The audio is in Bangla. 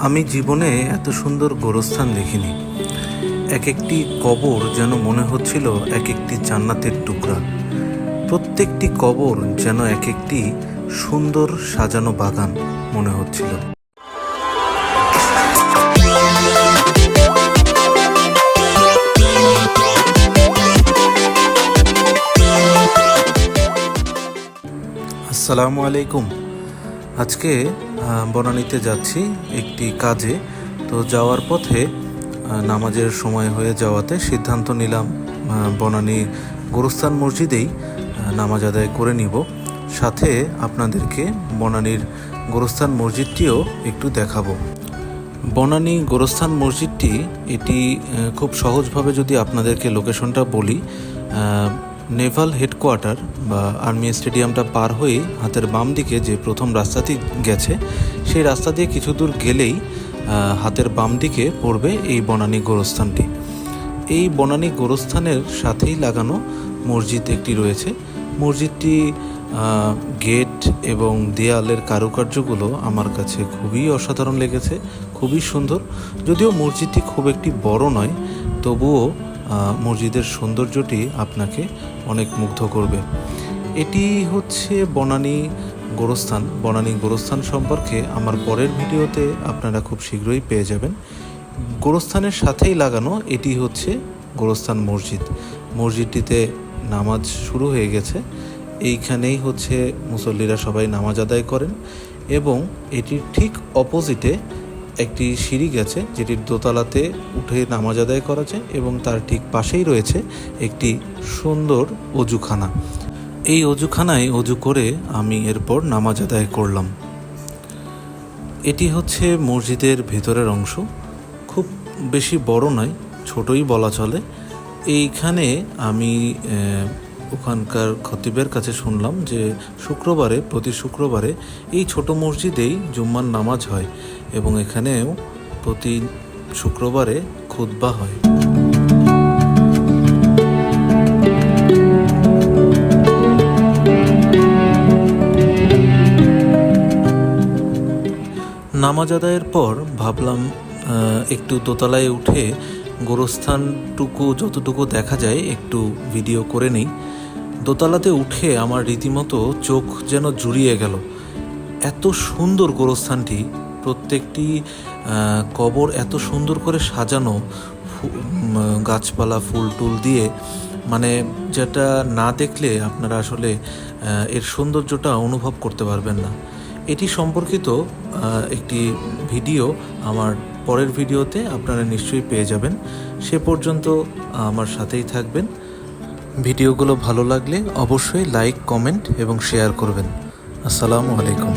আমি জীবনে এত সুন্দর গোরস্থান দেখিনি। এক একটি কবর যেন মনে হচ্ছিল এক একটি জান্নাতের টুকরা। প্রত্যেকটি কবর যেন এক একটি সুন্দর সাজানো বাগান মনে হচ্ছিল। আসসালামু আলাইকুম। আজকে বনানীতে যাচ্ছি একটি কাজে। তো যাওয়ার পথে নামাজের সময় হয়ে যাওয়াতে সিদ্ধান্ত নিলাম বনানী গোরস্থান মসজিদেই নামাজ আদায় করে নিব। সাথে আপনাদেরকে বনানীর গোরস্থান মসজিদটিও একটু দেখাবো। বনানী গোরস্থান মসজিদটি এটি খুব সহজভাবে যদি আপনাদেরকে লোকেশনটা বলি, নেভাল হেডকোয়ার্টার বা আর্মি স্টেডিয়ামটা পার হয়ে হাতের বাম দিকে যে প্রথম রাস্তাটি গেছে, সেই রাস্তা দিয়ে কিছু দূর গেলেই হাতের বাম দিকে পড়বে এই বনানী গোরস্থানটি। এই বনানী গোরস্থানের সাথেই লাগানো মসজিদ একটি রয়েছে। মসজিদটি গেট এবং দেয়ালের কারুকার্যগুলো আমার কাছে খুবই অসাধারণ লেগেছে, খুবই সুন্দর। যদিও মসজিদটি খুব একটি বড় নয়, তবুও মসজিদের সৌন্দর্যটি আপনাকে অনেক মুগ্ধ করবে। এটি হচ্ছে বনানী গোরস্থান। বনানী গোরস্থান সম্পর্কে আমার পরের ভিডিওতে আপনারা খুব শীঘ্রই পেয়ে যাবেন। গোরস্থানের সাথেই লাগানো এটি হচ্ছে গোরস্থান মসজিদ। মসজিদটিতে নামাজ শুরু হয়ে গেছে। এইখানেই হচ্ছে মুসল্লিরা সবাই নামাজ আদায় করেন এবং এটির ঠিক অপোজিটে একটি সিঁড়ি গেছে, যেটির দোতলাতে উঠে নামাজ আদায় করা যায় এবং তার ঠিক পাশেই রয়েছে একটি সুন্দর অজুখানা। এই অজুখানায় অজু করে আমি এরপর নামাজ আদায় করলাম। এটি হচ্ছে মসজিদের ভেতরের অংশ। খুব বেশি বড় নয়, ছোটই বলা চলে। এইখানে আমি ওখানকার খতিবের কাছে শুনলাম যে প্রতি শুক্রবারে এই ছোট মসজিদেই জুম্মার নামাজ হয় এবং এখানেও প্রতি শুক্রবারে খুতবা হয়। নামাজ আদায়ের পর ভাবলাম একটু দোতলায় উঠে গোরস্থানটুকু যতটুকু দেখা যায় একটু ভিডিও করে নিই। দোতলাতে উঠে আমার রীতিমতো চোখ যেন জুড়িয়ে গেল। এত সুন্দর গোরস্থানটি, প্রত্যেকটি কবর এত সুন্দর করে সাজানো, গাছপালা ফুল টুল দিয়ে, মানে যেটা না দেখলে আপনারা আসলে এর সৌন্দর্যটা অনুভব করতে পারবেন না। এটি সম্পর্কিত একটি ভিডিও আমার পরের ভিডিওতে আপনারা নিশ্চয়ই পেয়ে যাবেন। সে পর্যন্ত আমার সাথেই থাকবেন। ভিডিওগুলো ভালো লাগলে অবশ্যই লাইক, কমেন্ট এবং শেয়ার করবেন। আসসালামু আলাইকুম।